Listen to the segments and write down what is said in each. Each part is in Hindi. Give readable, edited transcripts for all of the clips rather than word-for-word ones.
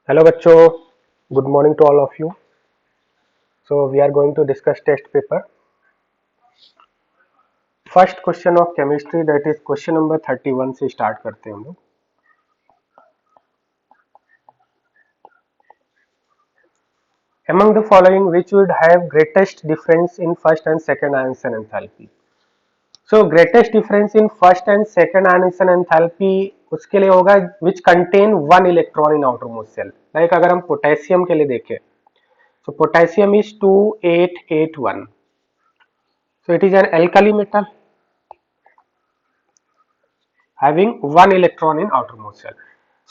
Hello बच्चों, good morning to all of you. So we are going to discuss test paper. First question of chemistry, that is question number 31 से start करते हैं हम लोग. Among the following, which would have greatest difference in first and second ions and enthalpy? So greatest difference in first and second ions and enthalpy उसके लिए होगा which contain one electron in outermost shell. Like अगर हम पोटेशियम के लिए देखें, so potassium is 2881. So it is an alkali metal having one electron in outermost shell.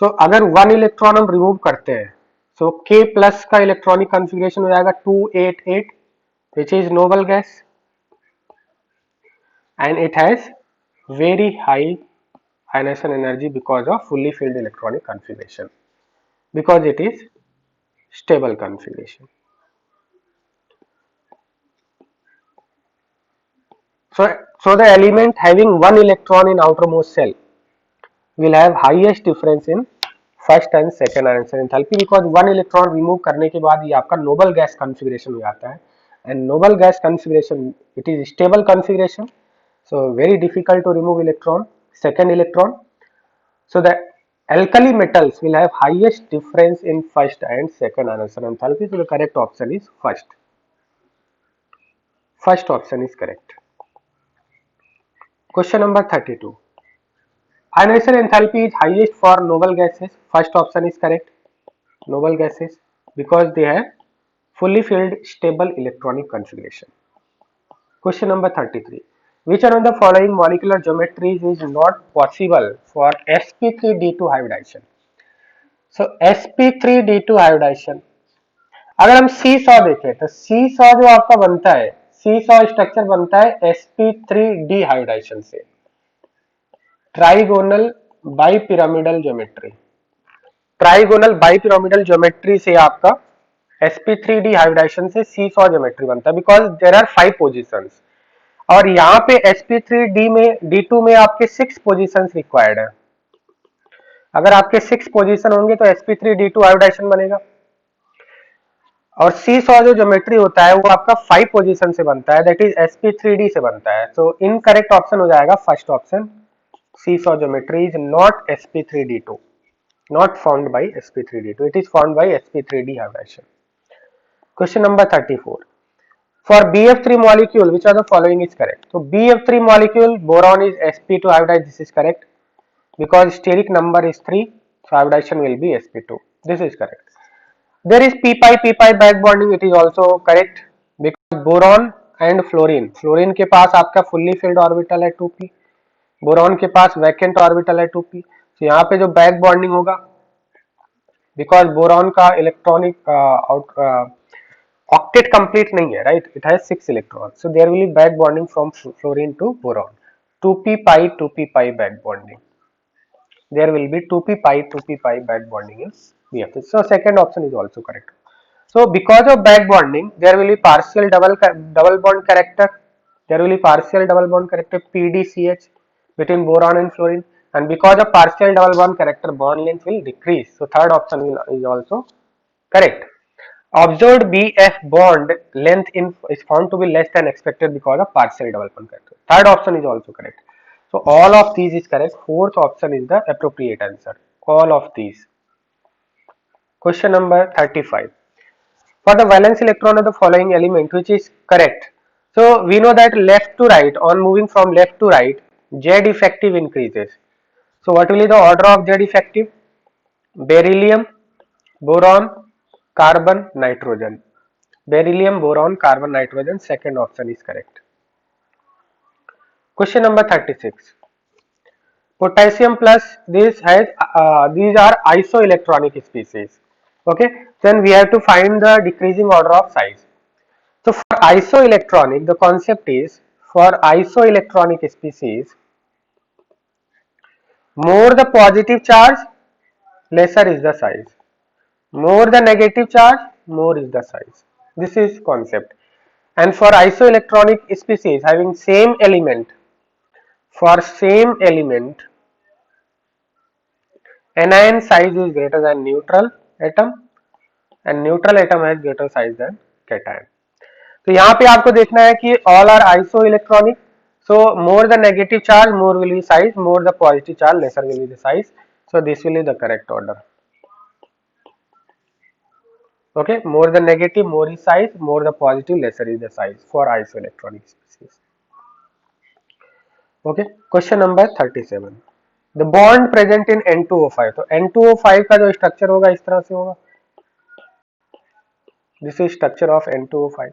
So अगर one electron हम remove करते हैं, so K plus का electronic configuration हो जाएगा 288, which is noble gas, and it has very high ionization energy because of fully filled electronic configuration, because it is stable configuration. So the element having one electron in outermost shell will have highest difference in first and second answer enthalpy, because one electron remove करने के बाद ये आपका नोबल गैस कॉन्फ़िगरेशन हो जाता है, and noble gas configuration it is stable configuration, so very difficult to remove electron, second electron. So the alkali metals will have highest difference in first and second answer enthalpy. So the correct option is first. First option is correct. Question number 32. Ionization enthalpy is highest for noble gases. First option is correct. Noble gases, because they have fully filled stable electronic configuration. Question number 33. Which one of the following molecular geometries is not possible for sp3d2 hybridization? So sp3d2 hybridization, अगर हम सी सौ देखें तो सी सौ जो आपका बनता है, सी सौ स्ट्रक्चर बनता है sp3d हाइब्रिडाइजेशन से, trigonal bipyramidal geometry. Trigonal bipyramidal geometry से आपका sp3d हाइब्रिडाइजेशन से c100 ज्योमेट्री बनता है, बिकॉज देयर आर 5 पोजीशंस, और यहाँ पे sp3d में d2 में आपके 6 पोजीशंस रिक्वायर्ड है. अगर आपके 6 पोजीशन होंगे तो sp3d2 हाइब्रिडाइजेशन बनेगा, और c100 जो ज्योमेट्री होता है वो आपका 5 पोजीशन से बनता है, दैट इज sp3d से बनता है. सो इनकरेक्ट ऑप्शन हो जाएगा first option, c100 geometry is not sp3d2, not found by sp3d2, it is found by sp3d hybridization. Question number 34. For BF3 molecule, which are the following is correct? So BF3 molecule, boron is sp2 hybridized, this is correct, because steric number is 3, so hybridization will be sp2, this is correct. There is p pi back bonding, it is also correct, because boron and fluorine, fluorine के पास आपका fully filled orbital है 2p, बोरॉन के पास वैकेंट ऑर्बिटल है 2p, तो यहाँ पे जो बैक बॉन्डिंग होगा, बिकॉज बोरॉन का इलेक्ट्रॉनिक ऑक्टेट कंप्लीट नहीं है, right, it has 6 electron, so there will be back bonding from fluorine to boron, 2p pi back bonding, there will be 2p pi back bonding in BF. So second option is also correct. So because of back bonding, there will be partial double bond character, there will be partial double bond character PDCH between boron and fluorine, and because of partial double bond character, bond length will decrease. So third option is also correct. Observed BF bond length is found to be less than expected because of partial double bond character. Third option is also correct. So all of these is correct. Fourth option is the appropriate answer. All of these. Question number 35. For the valence electron of the following element, which is correct? So we know that left to right, on moving from left to right, Z effective increases. So what will be the order of Z effective? Beryllium, boron, carbon, nitrogen. Beryllium, boron, carbon, nitrogen. Second option is correct. Question number 36. Potassium plus these are isoelectronic species. Okay, then we have to find the decreasing order of size. So for isoelectronic, the concept is, for isoelectronic species, more the positive charge, lesser is the size. More the negative charge, more is the size. This is concept. And for isoelectronic species having same element, for same element, anion size is greater than neutral atom and neutral atom has greater size than cation. तो यहाँ पे आपको देखना है कि all are isoelectronic, so more the negative charge more will be size, more the positive charge lesser will be the size, so this will be the correct order. Okay, more the negative more is size, more the positive lesser is the size for isoelectronic species. Okay, question number 37, the bond present in N2O5, तो N2O5 का जो स्ट्रक्चर होगा इस तरह से होगा, this is structure of N2O5.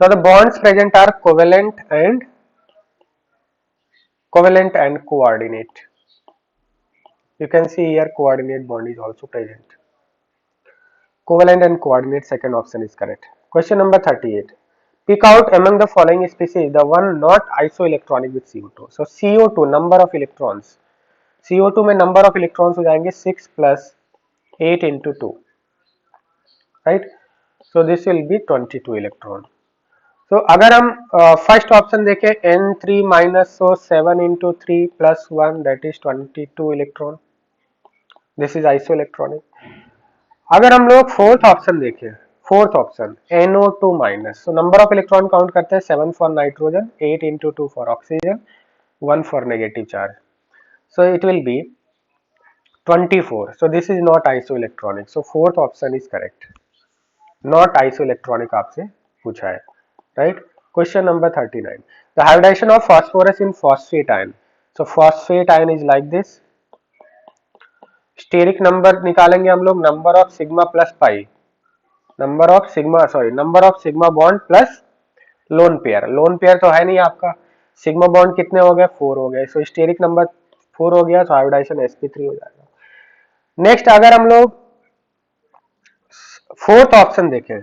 Now the bonds present are covalent and coordinate. You can see here coordinate bond is also present. Covalent and coordinate, second option is correct. Question number 38. Pick out among the following species the one not isoelectronic with CO2. So CO2 number of electrons. CO2 में number of electrons हो जाएंगे 6 plus 8 into 2. Right? So this will be 22 electron. So अगर हम first option देखें N3 minus so 7 into 3 plus 1 that is 22 electron. This is isoelectronic. अगर हम लोग फोर्थ ऑप्शन देखें, फोर्थ ऑप्शन NO2 माइनस, तो नंबर ऑफ इलेक्ट्रॉन काउंट करते हैं 7 for nitrogen, 8 into 2 for oxygen, 1 for negative charge, so it will be 24. So this is not isoelectronic, so fourth option is correct, not isoelectronic आपसे पूछा है, right. Question number 39, the hybridization of phosphorus in phosphate ion. So phosphate ion is like this. Steric number निकालेंगे हम लोग, number of sigma plus pi, number of sigma bond plus lone pair. Lone pair तो है नहीं आपका, सिग्मा बॉन्ड कितने हो गए 4 हो गए, सो स्टेरिक नंबर 4 हो गया, तो हाइब्रिडाइजेशन sp3 हो जाएगा. नेक्स्ट अगर हम लोग फोर्थ ऑप्शन देखें,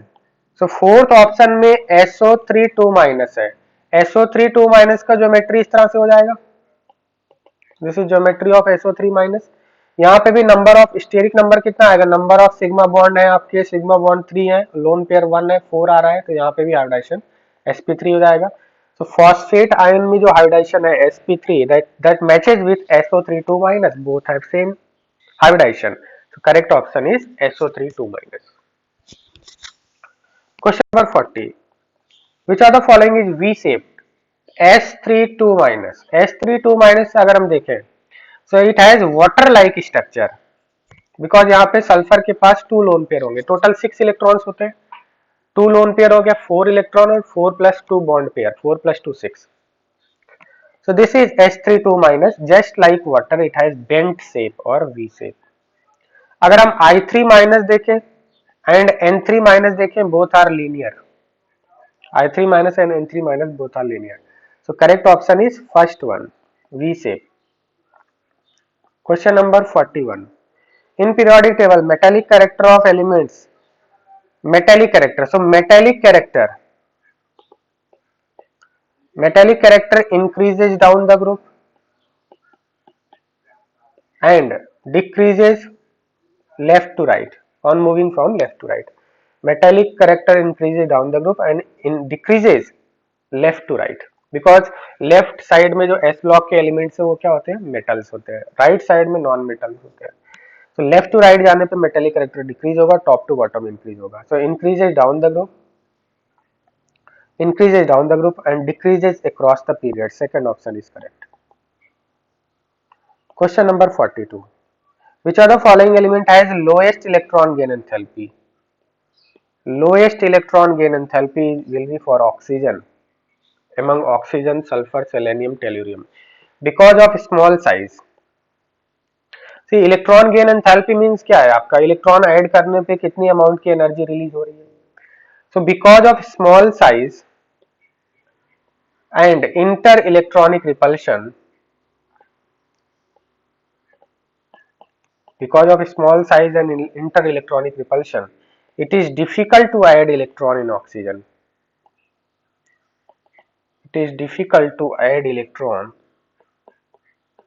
सो फोर्थ ऑप्शन में SO3 2 माइनस है, SO3 2 माइनस का ज्योमेट्री इस तरह से हो जाएगा, this is geometry of SO3 minus. यहाँ पे भी नंबर ऑफ स्टेरिक नंबर कितना आएगा, नंबर ऑफ सिग्मा बॉन्ड है आपके, सिग्मा बॉन्ड 3 है, लोन पेयर 1 है, 4 आ रहा है, तो यहाँ पे भी हाइब्रिडाइजेशन sp3 हो जाएगा. तो फॉस्फेट आयन में जो हाइब्रिडाइजेशन है sp3 that matches with SO3 2 minus, both have same hybridization, so correct option is SO3 2 minus. Question number 40, which of the following is V shaped? S3 2 minus, S3 2 minus अगर हम देखें, so it has water like structure because यहाँ पे सल्फर के पास 2 लोन पेयर होंगे, टोटल 6 इलेक्ट्रॉन्स होते हैं, 2 लोन पेयर हो गया 4 इलेक्ट्रॉन और 4 plus 2 bond pair, 4 plus 2 6. So this is S3 2 minus, just like water it has bent shape or V shape. अगर हम I3 minus देखें and N3 minus देखें, both are linear. I3 minus and N3 minus both are linear. So correct option is first one, V shape. Question number 41. In periodic table, metallic character of elements, metallic character. So metallic character increases down the group and decreases left to right on moving from left to right. Metallic character increases down the group and decreases left to right because left side में जो S block के elements है वो क्या होते हैं, metals होते हैं, right side में non metals होते हैं. So left to right जाने पे metallic character decrease होगा, top to bottom increase होगा. So increases down the group and decreases across the period. Second option is correct. Question number 42. Which of the following element has lowest electron gain enthalpy? Lowest electron gain enthalpy will be for oxygen. Among oxygen, sulfur, selenium, tellurium, because of small size. See, electron gain enthalpy means क्या है आपका, इलेक्ट्रॉन ऐड करने पे कितनी अमाउंट की एनर्जी रिलीज हो रही है. So because of small size and inter-electronic repulsion, it is difficult to add electron in oxygen. It is difficult to add electron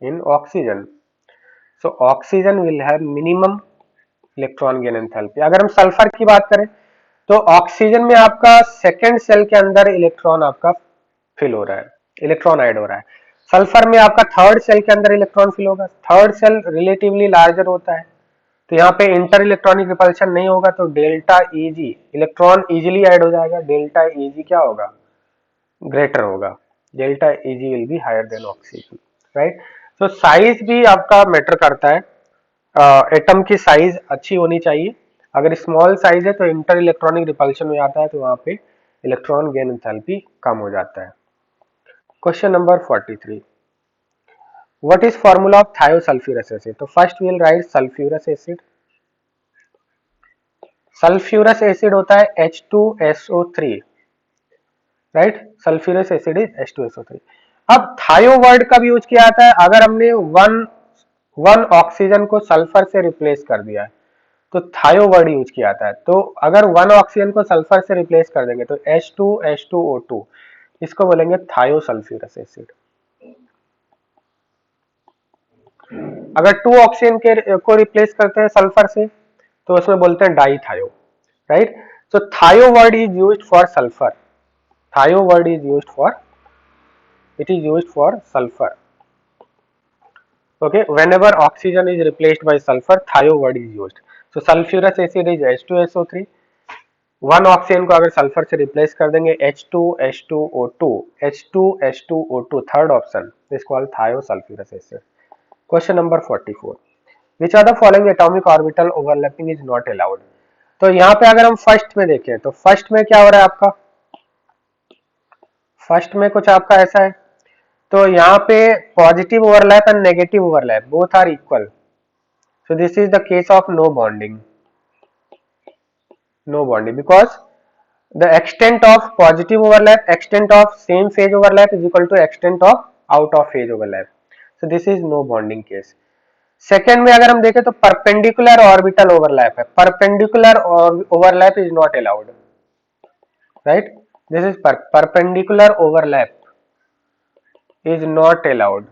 in oxygen. So oxygen will have minimum electron gain enthalpy. अगर हम सल्फर की बात करें तो ऑक्सीजन में आपका सेकेंड सेल के अंदर इलेक्ट्रॉन आपका फिल हो रहा है, इलेक्ट्रॉन ऐड हो रहा है. सल्फर में आपका थर्ड सेल के अंदर इलेक्ट्रॉन फिल होगा, थर्ड सेल रिलेटिवली लार्जर होता है, तो यहाँ पे इंटर इलेक्ट्रॉनिक रिपल्शन नहीं होगा, तो delta Eg electron easily add हो जाएगा, डेल्टा Eg क्या होगा, ग्रेटर होगा, delta Eg will be higher than oxygen, right. तो साइज भी आपका मैटर करता है, एटम की साइज अच्छी होनी चाहिए, अगर स्मॉल साइज है तो इंटर इलेक्ट्रॉनिक रिपल्शन हो जाता है, तो वहां पे इलेक्ट्रॉन गेन एंथैल्पी कम हो जाता है। Question number 43, what is formula of thiosulphurous acid? तो first will write sulphurous acid, sulphurous acid होता है H2SO3, right, sulphurous acid is H2SO3। अब थायो वर्ड का भी यूज किया जाता है अगर हमने वन ऑक्सीजन को सल्फर से रिप्लेस कर दिया है, तो थायो वर्ड यूज किया जाता है। तो अगर वन ऑक्सीजन को सल्फर से रिप्लेस कर देंगे तो H2H2O2, इसको बोलेंगे थायो सल्फ्यूरस एसिड। अगर टू ऑक्सीजन के को रिप्लेस करते हैं सल्फर से तो उसमें बोलते हैं डाई थायो, right. So thio word is used for sulphur, thio word is used for, it is used for sulfur, okay, whenever oxygen is replaced by sulfur thio word is used. So sulfurous acid is H2SO3, one oxygen को अगर सल्फर से रिप्लेस कर देंगे H2H2O2, H2H2O2 third option is called thiosulphurous acid. Question number 44, which are the following atomic orbital overlapping is not allowed? तो यहाँ पे अगर हम फर्स्ट में देखें तो फर्स्ट में क्या हो रहा है आपका, फर्स्ट में कुछ आपका ऐसा है, तो यहाँ पे positive overlap and negative overlap both are equal, so this is the case of no bonding, no bonding because the extent of positive overlap, extent of same phase overlap is equal to extent of out of phase overlap, so this is no bonding case. Second में अगर हम देखें तो परपेंडिकुलर ऑर्बिटल ओवरलैप है, perpendicular overlap is not allowed, right, this is perpendicular overlap is not allowed,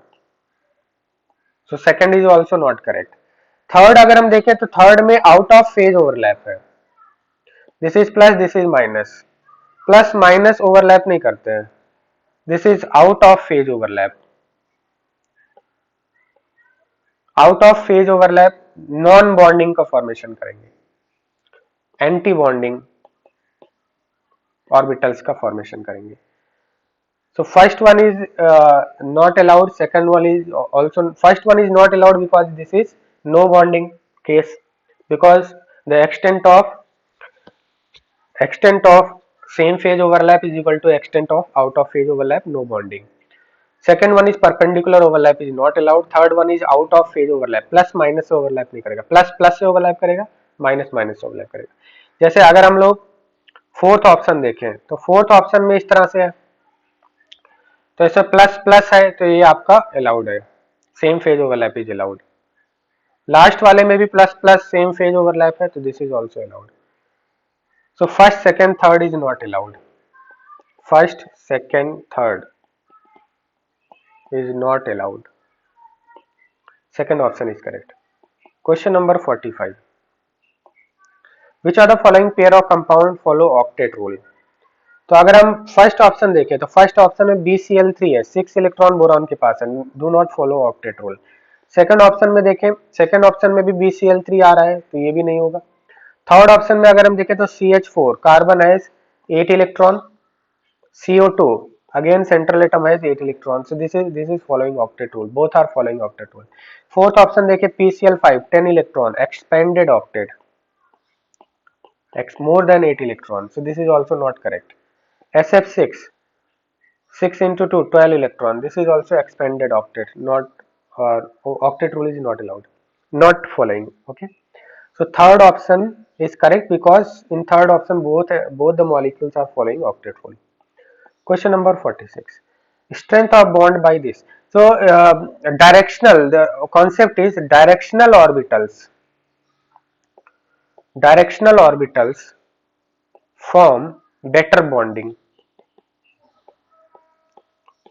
so second is also not correct. Third अगर हम देखें तो थर्ड में आउट ऑफ फेज ओवरलैप है, this is plus this is minus, plus minus overlap नहीं करते हैं, this is out of phase overlap, out of phase overlap non bonding का फॉर्मेशन करेंगे, एंटी बॉन्डिंग ऑर्बिटल्स का फॉर्मेशन करेंगे। So first one is not allowed, second one is also, first one is not allowed because this is no bonding case, because the extent of same phase overlap is equal to extent of out of phase overlap, no bonding. Second one is perpendicular overlap is not allowed, third one is out of phase overlap, plus minus overlap नहीं करेगा, प्लस प्लस से overlap करेगा, माइनस माइनस से overlap करेगा। जैसे अगर हम लोग फोर्थ ऑप्शन देखें तो फोर्थ ऑप्शन में इस तरह से है, तो ऐसा प्लस प्लस है तो ये आपका अलाउड है, same phase overlap is allowed. Last वाले में भी plus plus same phase overlap है तो this is also allowed. So first second third is not allowed, first second third is not allowed, second option is correct. Question number 45, which are the following pair of compound follow octet rule? तो अगर हम फर्स्ट ऑप्शन देखें तो फर्स्ट ऑप्शन में BCl3 है, 6 इलेक्ट्रॉन बोरॉन के पास है, do not follow octet rule. Second option में देखें, सेकंड ऑप्शन में भी BCl3 आ रहा है तो ये भी नहीं होगा। थर्ड ऑप्शन में अगर हम देखें तो CH4 carbon has 8 electron, CO2 again central atom has 8 electron, so this is following octet rule, both are following octet rule. Fourth option देखें PCl5 10 electron, expanded octet, more than 8 electrons, so this is also not correct. SF6 6 into 2 12 electron, this is also expanded octet, not octet rule is not allowed, not following, okay. So third option is correct because in third option both the molecules are following octet rule. Question number 46, strength of bond by this. So directional, the concept is directional orbitals, directional orbitals form better bonding,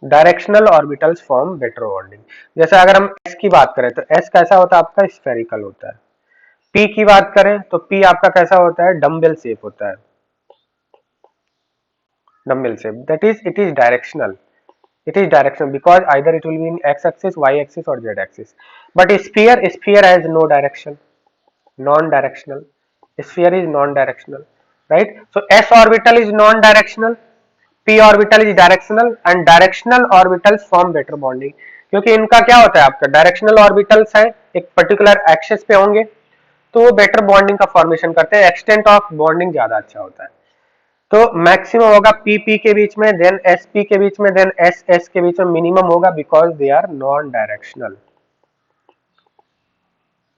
directional orbitals form better bonding. जैसे अगर हम S की बात करें तो S कैसा होता है आपका, स्फेरिकल होता है। P की बात करें तो P आपका कैसा होता है, डम्बेल शेप होता है, dumbbell shape, that is it is directional, It is directional because either it will be in x axis, y axis or z axis. But a sphere has no direction, non-directional. Sphere is non-directional, right? So s orbital is non-directional, p orbital is directional, and directional orbitals form better bonding. क्योंकि इनका क्या होता है, आपका डायरेक्शनल ऑर्बिटल्स है, एक पर्टिकुलर एक्सिस पे होंगे, तो वो बेटर बॉन्डिंग का फॉर्मेशन करते हैं, एक्सटेंट ऑफ बॉन्डिंग ज्यादा अच्छा होता है. तो मैक्सिमम होगा पी पी के बीच में, देन एस पी के बीच में, देन एस एस के बीच में मिनिमम होगा, because they are non directional.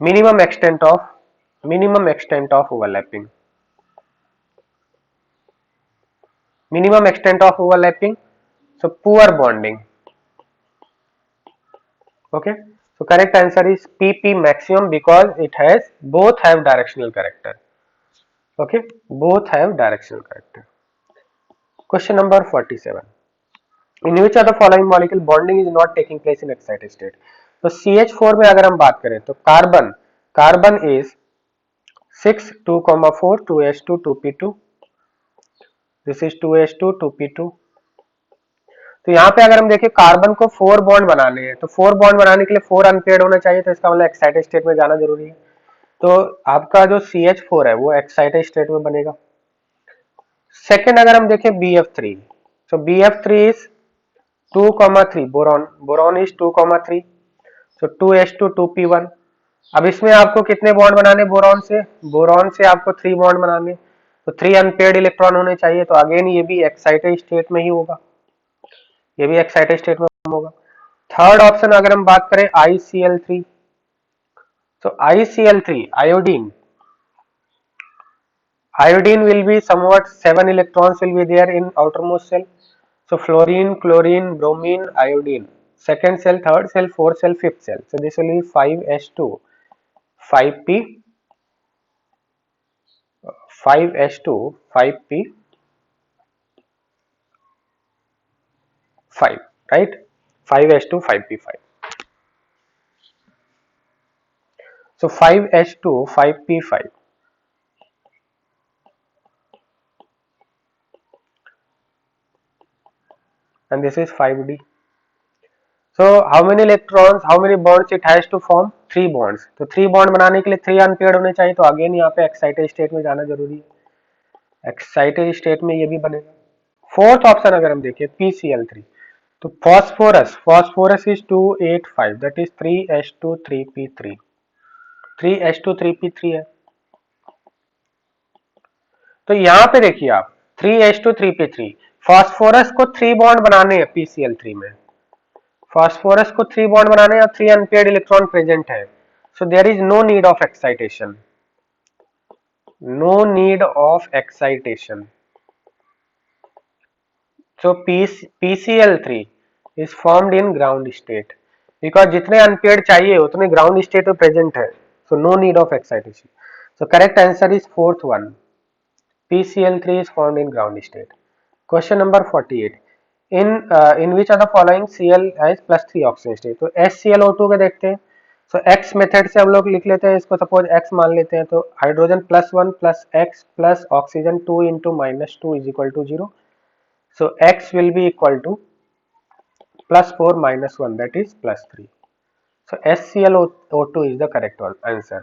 Minimum extent of overlapping, minimum extent of overlapping, so poor bonding. Okay, so correct answer is pp maximum because it has both have directional character. Okay, both have directional character. Question number 47. In which of the following molecule bonding is not taking place in excited state? तो CH4 में अगर हम बात करें तो carbon is 6 2,4 2s2 2p2, this is 2s2 2p2. तो यहाँ पे अगर हम देखें कार्बन को 4 बॉन्ड बनाने हैं, तो 4 बॉन्ड बनाने के लिए 4 अनपेयर्ड होना चाहिए, तो इसका मतलब एक्साइटेड स्टेट में जाना जरूरी है. तो आपका जो CH4 है वो एक्साइटेड स्टेट में बनेगा. सेकेंड अगर हम देखें BF3, तो BF3 is 2,3 boron is 2,3, so 2s2 2p1. अब इसमें आपको कितने बॉन्ड बनाने बोरॉन से आपको 3 बॉन्ड बनाने, तो 3 अनपेयर्ड इलेक्ट्रॉन होने चाहिए. तो अगेन ये भी एक्साइटेड स्टेट में ही होगा, ये भी एक्साइटेड स्टेट में होगा. थर्ड ऑप्शन अगर हम बात करें ICl3, तो ICl3 iodine will be somewhat 7 electrons will be there in outermost cell. So fluorine, chlorine, bromine, iodine, second cell, third cell, fourth cell, fifth cell. So this will be 5s2 5p 5s2 5p 5, right? 5s2 5p5. So 5s2 5p5, and this is 5d. So how many electrons, how many bonds it has to form? 3 bonds. तो 3 बॉन्ड बनाने के लिए 3 अनपेयर्ड होने चाहिए, तो अगेन यहाँ पे एक्साइटेड स्टेट में जाना जरूरी है, एक्साइटेड स्टेट में ये भी बनेगा. फोर्थ ऑप्शन अगर हम देखें PCl3, तो phosphorus is 285, that is 3s2 3p3, 3s2 3p3 है. तो यहाँ पे देखिए आप 3s2 3p3, फॉस्फोरस को 3 बॉन्ड बनाने हैं PCl3 में, फॉस्फोरस को 3 बॉन्ड बनाने और 3 अनपेयर्ड इलेक्ट्रॉन प्रेजेंट है, so there is no need of excitation, no need of excitation. So PCl3 is formed in ground state because जितने अनपेयर्ड चाहिए उतने ग्राउंड स्टेट में प्रेजेंट है, so no need of excitation. So correct answer is fourth one. PCl3 is formed in ground state. Question number 48. In which of the following Cl has +3 oxygen state? तो HClO2 के देखते हैं. So X मेथड से हम लोग लिख लेते हैं, इसको सपोज X मान लेते हैं, तो hydrogen +1 + X + oxygen 2 × -2 = 0. So X will be equal to +4 - 1, that is +3. So HClO2 is the correct answer.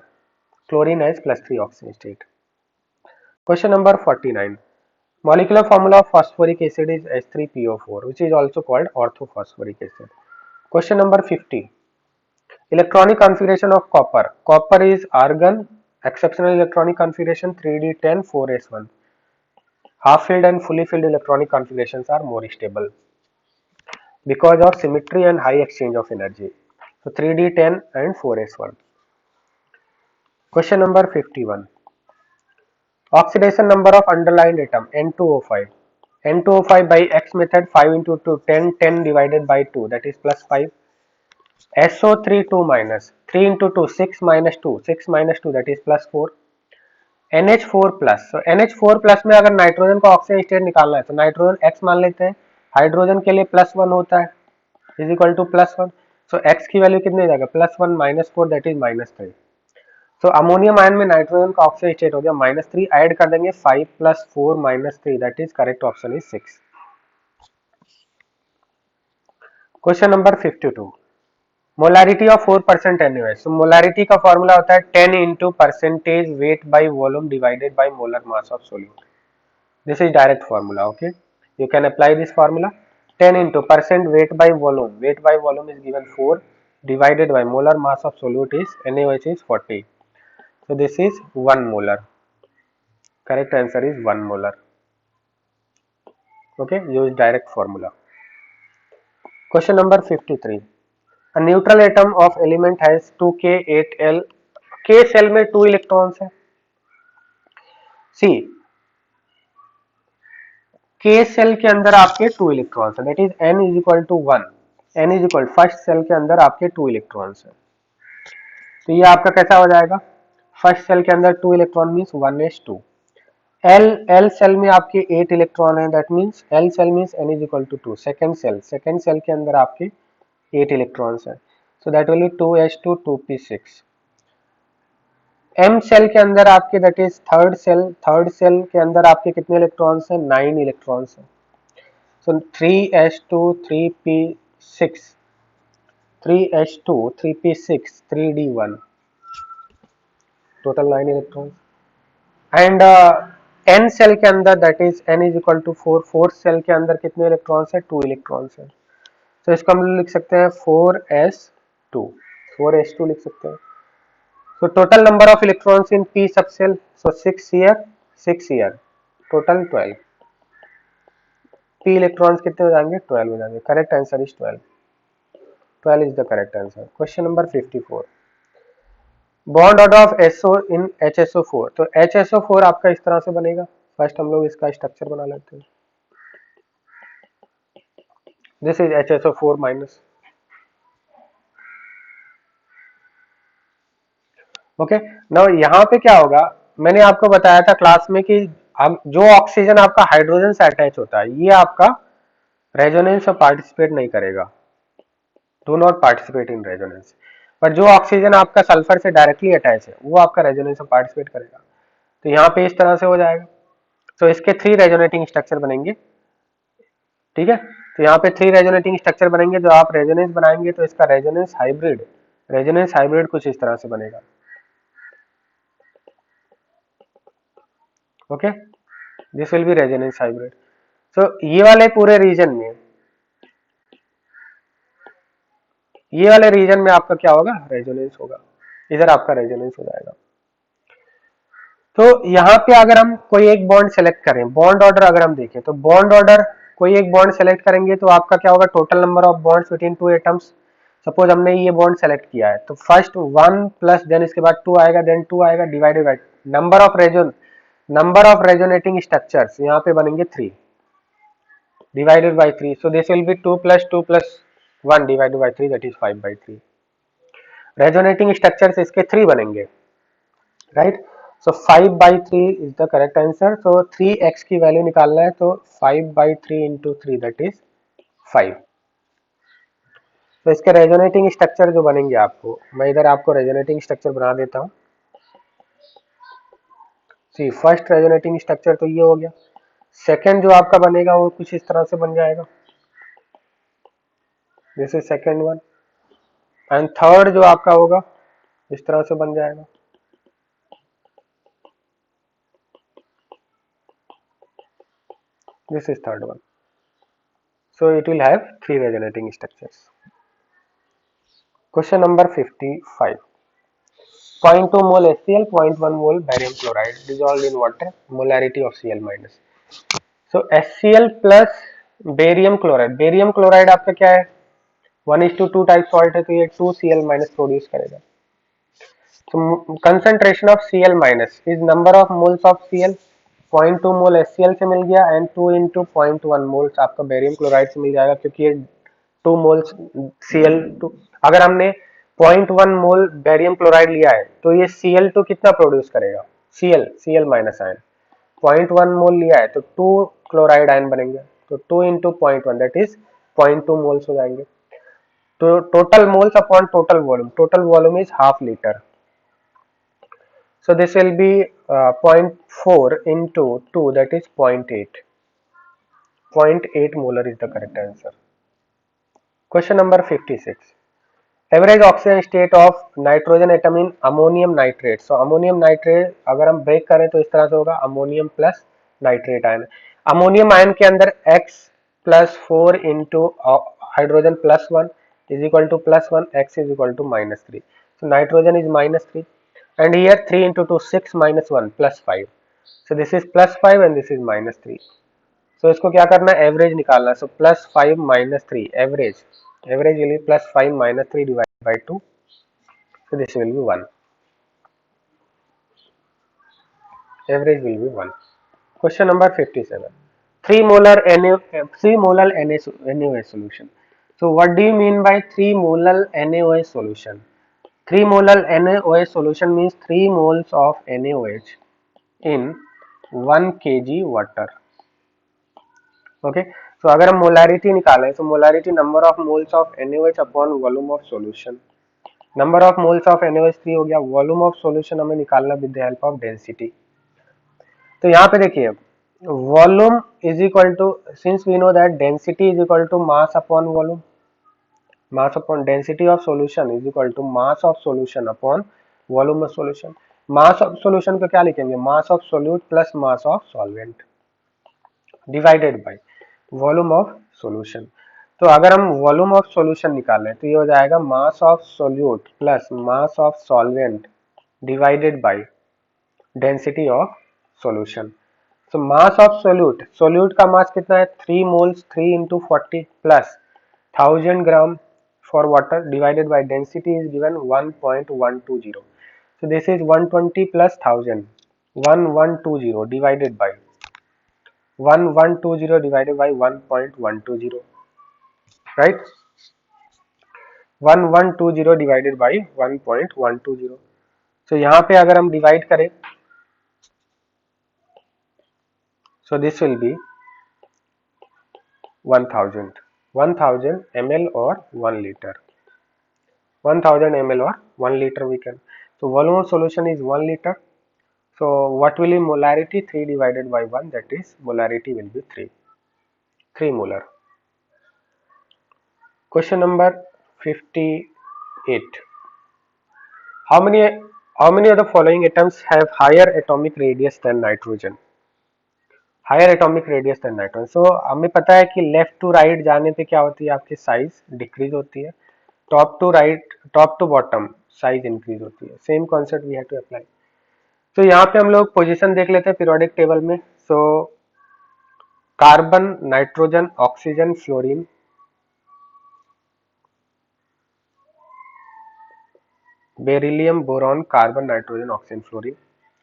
Chlorine has +3 oxygen state. Question number 49. Molecular formula of phosphoric acid is H3PO4, which is also called orthophosphoric acid. Question number 50. Electronic configuration of copper. Copper is argon, exceptional electronic configuration 3d10 4s1. Half filled and fully filled electronic configurations are more stable because of symmetry and high exchange of energy. So 3d10 and 4s1. Question number 51. Oxidation number of underlined atom N2O5. N2O5 by X method 5 × 2 10 10 divided by 2, that is +5. SO3 2 minus 3 × 2 6 minus 2 6 minus 2, that is +4. NH4 plus, so NH4 plus में अगर नाइट्रोजन का ऑक्सीजन स्टेट निकालना है तो नाइट्रोजन X मान लेते हैं, हाइड्रोजन के लिए +1 होता है, is equal to +1. So X की वैल्यू कितनी हो जाएगा, +1 - 4, that is -3. So ammonium ion में नाइट्रोजन का ऑक्सीजन स्टेट हो गया -3, ऐड कर देंगे 5 + 4 - 3, that is correct option is 6. Question number 52, molarity of 4% NaOH। so molarity का फॉर्मूला होता है 10 into percentage weight by volume divided by molar mass of solute. This is direct formula, okay, you can apply this formula. 10 into percent weight by volume is given 4 divided by molar mass of solute is NaOH is 40, so this is 1 molar, correct answer is 1 molar, okay, use direct formula. Question number 53, a neutral atom of element has 2k8l, k cell में 2 इलेक्ट्रॉन्स है, सी k सेल के अंदर आपके 2 इलेक्ट्रॉन्स है, that is n is equal to 1, n is equal first shell के अंदर आपके 2 इलेक्ट्रॉन्स है, तो ये आपका कैसा हो जाएगा, फर्स्ट सेल के अंदर 2 electron means 1s2, L cell में आपके 8 इलेक्ट्रॉन है, that means L shell means n is equal to 2, second shell के अंदर आपके 8 इलेक्ट्रॉन्स है, so that will be 2s2 2p6। M shell के अंदर आपके दैट इज थर्ड सेल के अंदर आपके कितने इलेक्ट्रॉन्स हैं, 9 इलेक्ट्रॉन्स हैं, so 3s2 3p6 3h2 3p6 3d1, total 9 electrons. And N shell के अंदर that is n is equal to 4, fourth shell के अंदर कितने इलेक्ट्रॉन्स है, 2 इलेक्ट्रॉन्स है, तो इसको हम लिख सकते हैं 4s2 लिख सकते हैं। So total number of electrons in p subcell, so 6 here, total 12, p electrons कितने हो जाएंगे, 12 हो जाएंगे, correct answer is 12 is the correct answer. Question number 54, bond order of SO in HSO4, तो HSO4 आपका इस तरह से बनेगा, फर्स्ट हम लोग इसका स्ट्रक्चर बना लेते हैं, this is HSO4 minus, okay. Now यहाँ पे क्या होगा, मैंने आपको बताया था क्लास में कि अब जो ऑक्सीजन आपका हाइड्रोजन से अटैच होता है ये आपका रेजोनेंस में पार्टिसिपेट नहीं करेगा, do not participate in resonance, पर जो ऑक्सीजन आपका सल्फर से डायरेक्टली अटैच है वो आपका रेजोनेंस में पार्टिसिपेट करेगा, तो यहाँ पे इस तरह से हो जाएगा, तो इसके 3 रेजोनेटिंग स्ट्रक्चर बनेंगे, ठीक है, तो यहाँ पे 3 रेजोनेटिंग स्ट्रक्चर बनेंगे, जो आप रेजोनेंस बनाएंगे तो इसका रेजोनेंस हाइब्रिड कुछ इस तरह से बनेगा, okay, this will be resonance hybrid. So ये वाले पूरे रीजन में, ये वाले रीजन में आपका क्या होगा, रेजोनेंस होगा, इधर आपका रेजोनेंस हो जाएगा। तो यहाँ पे अगर हम कोई एक बॉन्ड सेलेक्ट करें, बॉन्ड ऑर्डर अगर हम देखें तो बॉन्ड ऑर्डर कोई एक बॉन्ड सेलेक्ट करेंगे तो आपका क्या होगा, total number of bonds between 2 atoms, suppose हमने ये बॉन्ड सेलेक्ट किया है तो फर्स्ट 1 प्लस देन इसके बाद 2 आएगा, देन 2 आएगा, divided by number of resonating structures यहाँ पे बनेंगे 3 divided by 3, so this will be 2 plus 2 plus 1 divided by 3, that is 5 by 3, resonating structures इसके 3 बनेंगे, right, so 5 by 3 is the correct answer, so 3x की वैल्यू निकालना है तो 5 by 3 into 3 that is 5, तो इसके रेजोनेटिंग स्ट्रक्चर जो बनेंगे आपको, मैं इधर आपको रेजोनेटिंग स्ट्रक्चर बना देता हूँ, सी फर्स्ट रेजोनेटिंग स्ट्रक्चर तो ये हो गया, सेकेंड जो आपका बनेगा वो कुछ इस तरह से बन जाएगा, this is second one, and third जो आपका होगा इस तरह से बन जाएगा, this is third one, so it will have 3 resonating structures. Question number 55, 0.2 mole HCl, 0.1 mole barium chloride dissolved in water, molarity of Cl minus, so HCl plus barium chloride आपका क्या है, 1:2 टाइप सॉल्ट है तो ये 2Cl माइनस प्रोड्यूस करेगा, तो concentration of Cl minus is number of moles of Cl, 0.2 mole HCl से मिल गया एंड 2 into 0.1 मोल्स आपका बेरियम क्लोराइड से मिल जाएगा, क्योंकि ये 2 मोल्स Cl2, अगर हमने 0.1 मोल बेरियम क्लोराइड लिया है तो ये Cl2 कितना प्रोड्यूस करेगा, Cl माइनस आयन, 0.1 मोल लिया है तो 2 क्लोराइड आयन बनेंगे, तो 2 into 0.1 दैट इज 0.2 मोल्स हो जाएंगे, तो total moles upon total volume is half litre, so this will be 0.4 into 2 that is 0.8 molar is the correct answer. Question number 56. Average oxygen state of nitrogen atom in ammonium nitrate. So ammonium nitrate अगर हम ब्रेक करें तो इस तरह से होगा ammonium plus nitrate ion. Ammonium ion के अंदर x plus 4 into hydrogen plus 1 is equal to plus 1, x is equal to minus 3. So nitrogen is minus 3 and here 3 into 2 6 minus 1 plus 5. So this is plus 5 and this is minus 3. So इसको क्या करना है, एवरेज निकालना है. So plus 5 minus 3 average, average will be plus 5 minus 3 divided by 2. So this will be 1. Average will be 1. Question number 57. 3 molar NaOH solution. So what do you mean by 3 molar NaOH solution? 3 molar NaOH solution means 3 moles of NaOH in 1 kg water. Okay. So अगर हम मोलारिटी निकालें तो molarity number of moles of NaOH upon volume of solution. Number of moles of NaOH 3 हो गया. वॉल्यूम ऑफ सॉल्यूशन हमें निकालना with the help of density. तो यहाँ पे देखिए volume is equal to, since we know that density is equal to mass upon volume, mass upon density of solution is equal to mass of solution upon volume of solution. Mass of solution को क्या लिखेंगे, mass of solute plus mass of solvent divided by volume of solution. तो अगर हम वॉल्यूम ऑफ सॉल्यूशन निकालें तो ये हो जाएगा mass of solute plus mass of solvent divided by density of solution. So mass of solute, solute का मास कितना है 3 moles, 3 into 40 plus 1000 gram for water divided by density is given 1.120. So this is 120 plus 1000 1120 divided by 1120 divided by 1.120, right? 1120 divided by 1.120. so यहाँ पे अगर हम डिवाइड करें so this will be 1000 ml or 1 liter, 1000 ml or 1 liter we can. So volume of solution is 1 liter. So what will be molarity, 3 divided by 1, that is molarity will be 3 molar. Question number 58. How many of the following atoms have higher atomic radius than nitrogen? Higher atomic radius than nitrogen. So हमें पता है कि लेफ्ट टू राइट जाने पे क्या होती है, आपकी साइज डिक्रीज होती है, top to right, top to bottom size increase होती है. Same concept we have to apply. तो यहाँ पे हम लोग पोजीशन देख लेते हैं पीरियोडिक टेबल में. So carbon, nitrogen, oxygen, fluorine, beryllium, boron, carbon, nitrogen, oxygen, fluorine,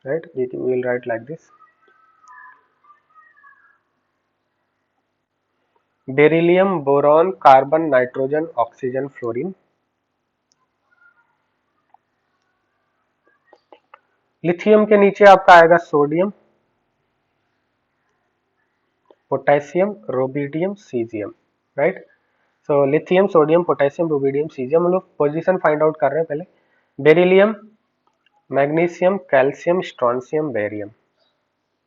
right? We will write like this. Beryllium, boron, carbon, nitrogen, oxygen, fluorine. Lithium के नीचे आपका आएगा sodium, potassium, rubidium, caesium, right? So lithium, sodium, potassium, rubidium, caesium. हम लोग पोजीशन फाइंड आउट कर रहे हैं पहले. Beryllium, magnesium, calcium, strontium, barium,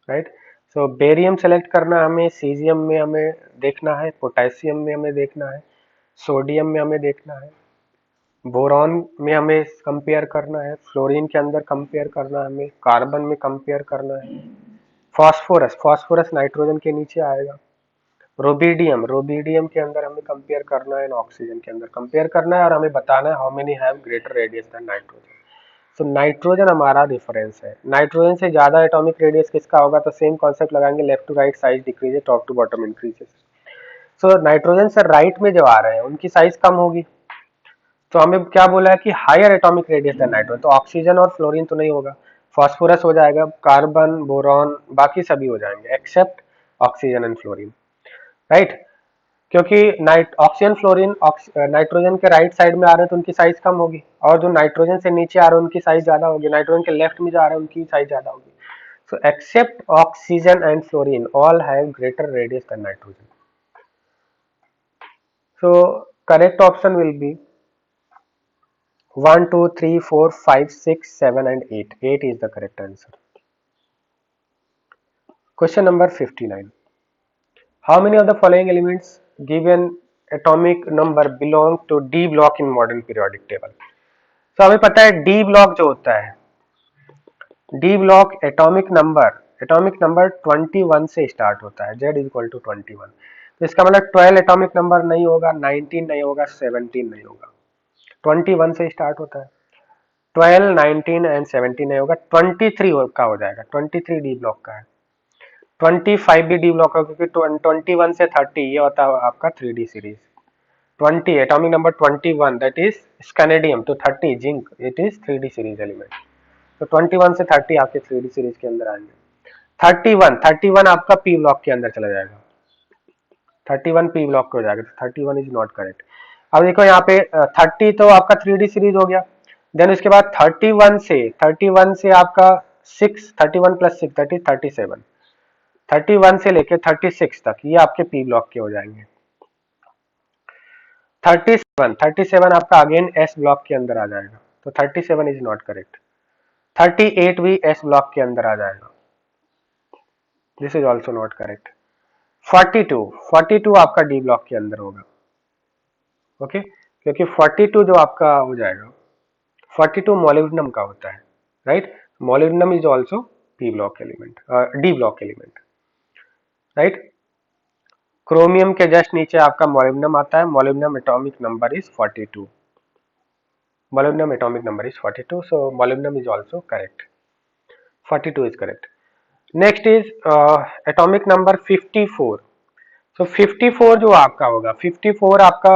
right? So barium select करना हमें, सीजियम में हमें देखना है, पोटेशियम में हमें देखना है, सोडियम में हमें देखना है, बोरॉन में हमें कंपेयर करना है, फ्लोरीन के अंदर कंपेयर करना है हमें, कार्बन में कंपेयर करना है, फास्फोरस, फास्फोरस नाइट्रोजन के नीचे आएगा, रोबिडियम, रोबिडियम के अंदर हमें कंपेयर करना है, ऑक्सीजन के अंदर कंपेयर करना है, और हमें बताना है how many have greater radius than nitrogen. तो नाइट्रोजन हमारा रेफरेंस है. नाइट्रोजन से ज्यादा एटॉमिक रेडियस किसका होगा, तो सेम कॉन्सेप्ट लगाएंगे, left to right size decreases, top to bottom increases. So nitrogen से राइट में जो आ रहे हैं उनकी साइज कम होगी. तो हमें क्या बोला है कि higher atomic radius than nitrogen. तो ऑक्सीजन और फ्लोरीन तो नहीं होगा, फास्फोरस हो जाएगा, कार्बन, बोरॉन, बाकी सभी हो जाएंगे except oxygen and fluorine, right? क्योंकि ऑक्सीजन, फ्लोरीन नाइट्रोजन के राइट साइड में आ रहे हैं तो उनकी साइज कम होगी, और जो नाइट्रोजन से नीचे आ रहे हैं उनकी साइज ज्यादा होगी, नाइट्रोजन के लेफ्ट में जा रहे हैं उनकी साइज ज्यादा होगी. So except oxygen and fluorine all have greater radius than nitrogen. So correct option will be 1 2 3 4 5 6 7 and 8. 8 is the correct answer. Question number 59. How many of the following elements given atomic number belong to D block in modern periodic table. तो हमें पता है D block जो होता है, D block atomic number 21 से स्टार्ट होता है, Z इक्वल टू 21. तो इसका मतलब 12 एटॉमिक नंबर नहीं होगा, 19 नहीं होगा, 17 नहीं होगा, 21 से स्टार्ट होता है. 12, 19 एंड 17 नहीं होगा, 23 का हो जाएगा, 23 डी ब्लॉक का है. 25 भी डी ब्लॉक का, क्योंकि 21 से 30 ये होता है आपका 3D series. 20 atomic number 21 that is scandium, तो 30 zinc, it is 3D series element. तो 21 से 30 आपके 3D सीरीज के अंदर आएंगे. 31 आपका पी ब्लॉक के अंदर चला जाएगा, 31 पी ब्लॉक हो जाएगा, तो 31 इज नॉट करेक्ट. अब देखो यहाँ पे 30 तो आपका 3D सीरीज हो गया. देन उसके बाद 31 से आपका 31 प्लस 6 दैट इज 37. 31 से लेके 36 तक ये आपके पी ब्लॉक के हो जाएंगे. 37 आपका अगेन एस ब्लॉक के अंदर आ जाएगा, तो 37 इज नॉट करेक्ट. 38 भी एस ब्लॉक के अंदर आ जाएगा, this is also not correct. 42 आपका डी ब्लॉक के अंदर होगा, ओके, क्योंकि 42 जो आपका हो जाएगा, 42 मोलिब्डेनम का होता है, right. Molybdenum is also P block element, D block element, right. Chromium के जस्ट नीचे आपका मोलिब्डेनम आता है. Molybdenum atomic number is 42. Molybdenum atomic number is 42, so molybdenum is also correct. 42 is correct. Next is atomic number 54. So 54 जो आपका होगा, 54 आपका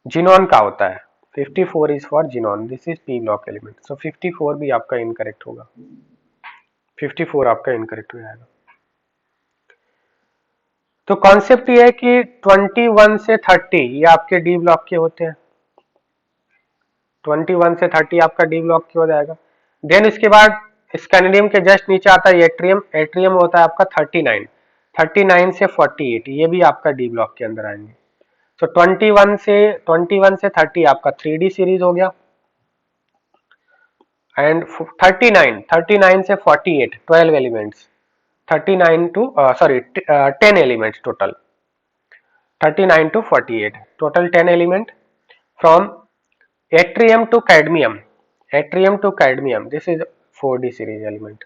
जिनॉन का होता है. 54 is for xenon, this is p block element. So 54 भी आपका इनकरेक्ट होगा, 54 आपका इनकरेक्ट हो जाएगा. तो कॉन्सेप्ट ये है कि 21 से 30 ये आपके डी ब्लॉक के होते हैं. 21 से 30 आपका डी ब्लॉक की हो जाएगा. देन इसके बाद स्कैनेडियम के जस्ट नीचे आता है एट्रियम. एट्रियम होता है आपका 39 से 48, ये भी आपका डी ब्लॉक के अंदर आएंगे. तो 21 से 30 आपका 3D सीरीज हो गया. एंड 39 से 48 12 elements, 39 to 10 elements total, 39 to 48 total 10 element from Yttrium to cadmium, this is 4D series element.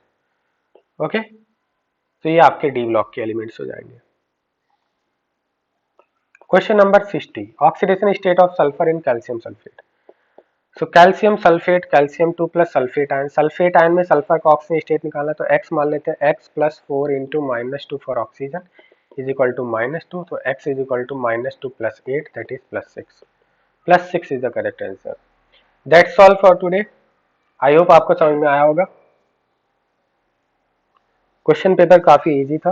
Okay, तो ये आपके डी ब्लॉक के एलिमेंट्स हो जाएंगे. Question number 60, oxidation state of sulphur in calcium sulphate. So calcium sulphate, calcium 2 plus sulphate ion. Sulphate ion में सल्फर का ऑक्सीजन स्टेट निकालना, तो x मान लेते हैं, x plus 4 into -2 for oxygen is equal to -2, तो x is equal to -2 plus 8 that is +6. +6 is the correct answer. That's all for today. I hope आपको समझ में आया होगा. क्वेश्चन पेपर काफी इजी था.